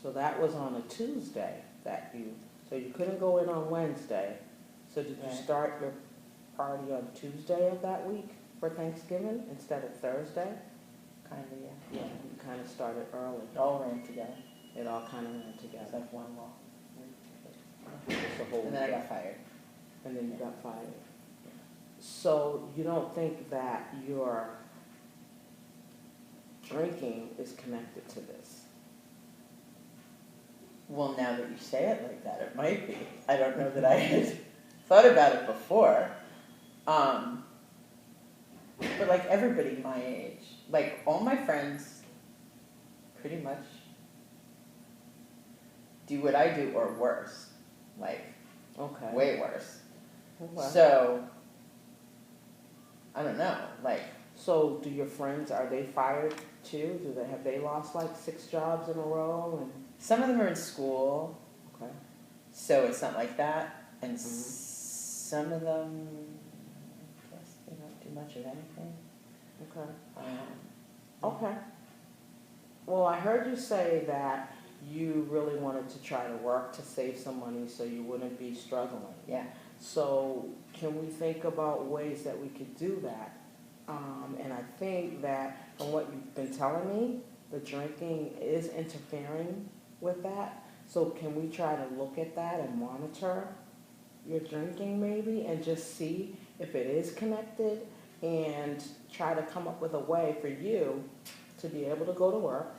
So that was on a Tuesday so you couldn't go in on Wednesday. So did you start your party on Tuesday of that week for Thanksgiving instead of Thursday? Kind of, yeah. Yeah, you kind of started early. It all ran together. It all kind of ran together. It's like one long week. And then I got fired. And then you got fired. So you don't think that your drinking is connected to this? Well, now that you say it like that, it might be. I don't know that I had thought about it before. But like everybody my age, like all my friends pretty much do what I do or worse. Like, way worse. Okay. So, I don't know, like. So do your friends, are they fired too? Have they lost like 6 jobs in a row? And Some of them are in school. okay. So it's not like that. And some of them, I guess they don't do much of anything. Okay. Okay. Well, I heard you say that you really wanted to try to work to save some money so you wouldn't be struggling. Yeah. So can we think about ways that we could do that? And I think that from what you've been telling me, the drinking is interfering with that. So can we try to look at that and monitor your drinking maybe and just see if it is connected and try to come up with a way for you to be able to go to work,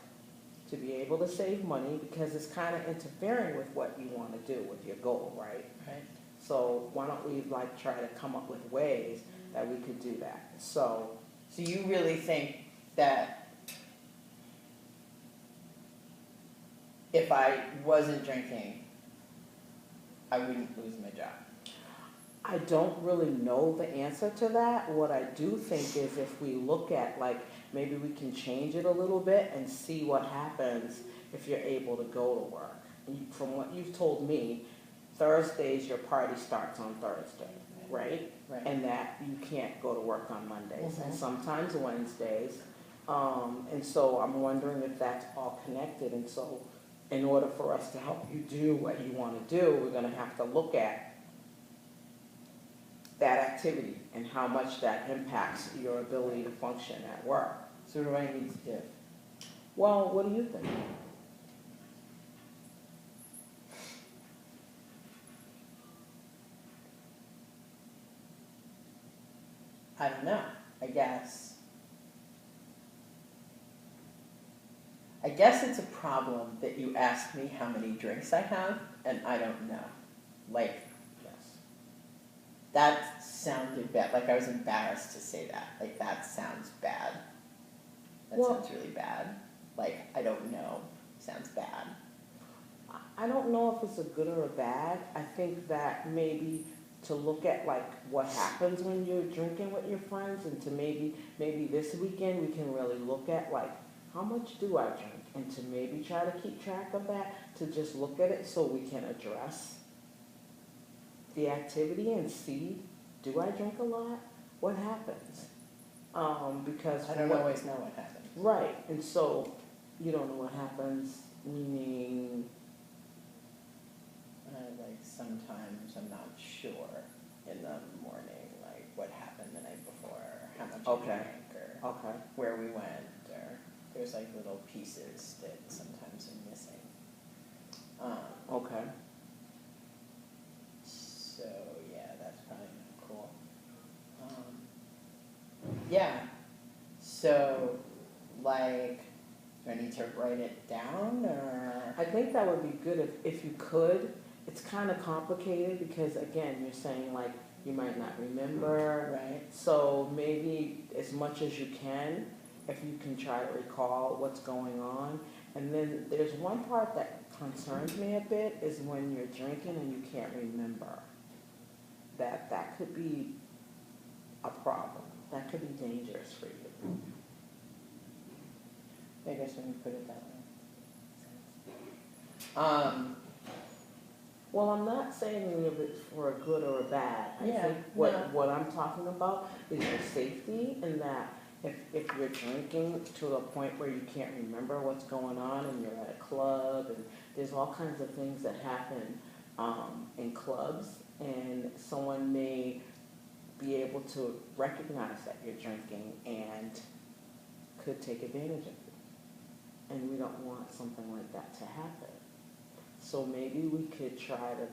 to be able to save money, because it's kind of interfering with what you want to do with your goal, right? Right. So why don't we like try to come up with ways that we could do that? So you really think that if I wasn't drinking, I wouldn't lose my job? I don't really know the answer to that. What I do think is if we look at like maybe we can change it a little bit and see what happens if you're able to go to work. From what you've told me, Thursdays your party starts on Thursday, right? Right. And that you can't go to work on Mondays and sometimes Wednesdays. And so I'm wondering if that's all connected. And so in order for us to help you do what you want to do, we're going to have to look at that activity and how much that impacts your ability to function at work. So what do I need to do? Well, what do you think? I don't know. I guess it's a problem that you ask me how many drinks I have, and I don't know. Like, Yes. that sounded bad. Like, I was embarrassed to say that. Like, that sounds bad. That sounds really bad. Like, I don't know. Sounds bad. I don't know if it's a good or a bad. I think that maybe to look at like what happens when you're drinking with your friends, and to maybe this weekend we can really look at like how much do I drink, and to maybe try to keep track of that, to just look at it so we can address the activity and see, do I drink a lot? What happens? Because I don't always know what happens. Right, and so you don't know what happens, meaning Like sometimes I'm not sure in the morning, like what happened the night before, how much I drank, or where we went, or there's like little pieces that sometimes are missing. So yeah, that's probably not cool. Yeah. So like, do I need to write it down, or? I think that would be good if you could. It's kind of complicated because, again, you're saying, like, you might not remember. Right. So maybe as much as you can, if you can try to recall what's going on. And then there's one part that concerns me a bit is when you're drinking and you can't remember. That could be a problem. That could be dangerous for you. I guess when you put it that way. Well, I'm not saying any of it's for a good or a bad. I Yeah, think what I'm talking about is your safety, and that if you're drinking to the point where you can't remember what's going on and you're at a club and there's all kinds of things that happen in clubs, and someone may be able to recognize that you're drinking and could take advantage of you. And we don't want something like that to happen. So maybe we could try to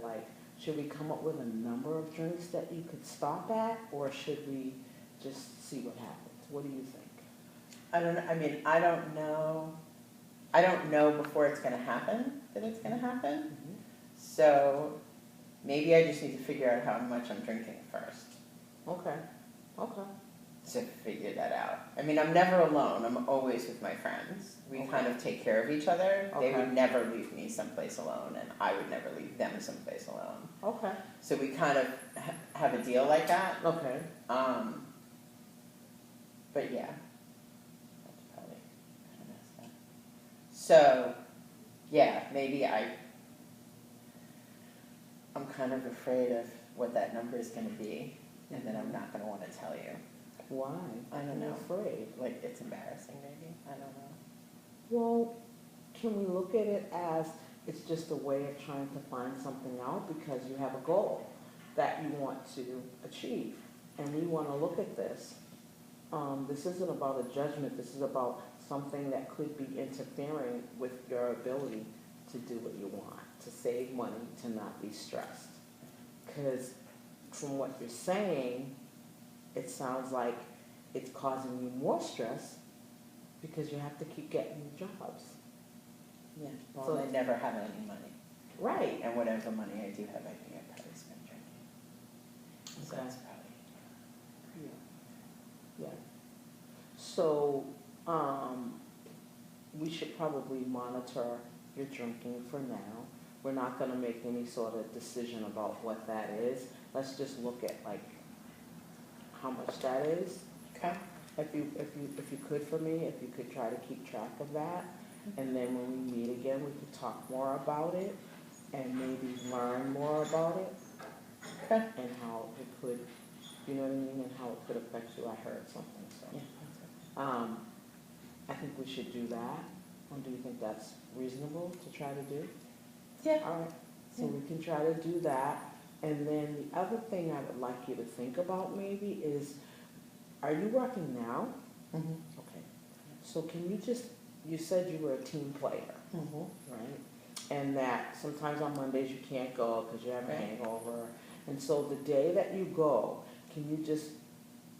should we come up with a number of drinks that you could stop at, or should we just see what happens? What do you think? I don't know. I mean, I don't know. I don't know before it's going to happen that it's going to happen. Mm-hmm. So maybe I just need to figure out how much I'm drinking first Okay. to figure that out. I mean, I'm never alone. I'm always with my friends. We Okay. kind of take care of each other. They Okay. would never leave me someplace alone, and I would never leave them someplace alone. Okay. So we kind of have a deal like that. Okay. But yeah, that's probably kind of messed up. So, yeah, maybe I'm kind of afraid of what that number is going to be, and then I'm not going to want to tell you. Why? I don't I'm know. afraid. Like, it's embarrassing, maybe. I don't know. Well, can we look at it as it's just a way of trying to find something out because you have a goal that you want to achieve, and we want to look at this. This isn't about a judgment. This is about something that could be interfering with your ability to do what you want, to save money, to not be stressed. Because from what you're saying, it sounds like it's causing you more stress because you have to keep getting new jobs. Yeah. Well, So- I never have any money. Right. And whatever money I do have, I think I probably spend drinking. So Okay. that's probably... Yeah. So, we should probably monitor your drinking for now. We're not gonna make any sort of decision about what that is. Let's just look at how much that is. Okay. If you could for me, if you could try to keep track of that. And then when we meet again, we could talk more about it and maybe learn more about it. Okay. And how it could, you know what I mean, and how it could affect you. I heard something, so. Yeah. I think we should do that. Do you think that's reasonable to try to do? Yeah. All right, so Yeah. we can try to do that. And then the other thing I would like you to think about maybe is, are you working now? Mm-hmm. Okay. So can you said you were a team player, Mm-hmm. right? And that sometimes on Mondays you can't go because you have a Right. hangover. And so the day that you go, can you just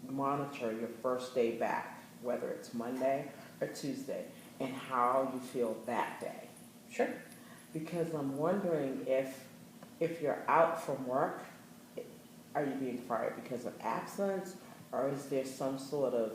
monitor your first day back, whether it's Monday or Tuesday, and how you feel that day? Sure. Because I'm wondering if you're out from work, are you being fired because of absence, or is there some sort of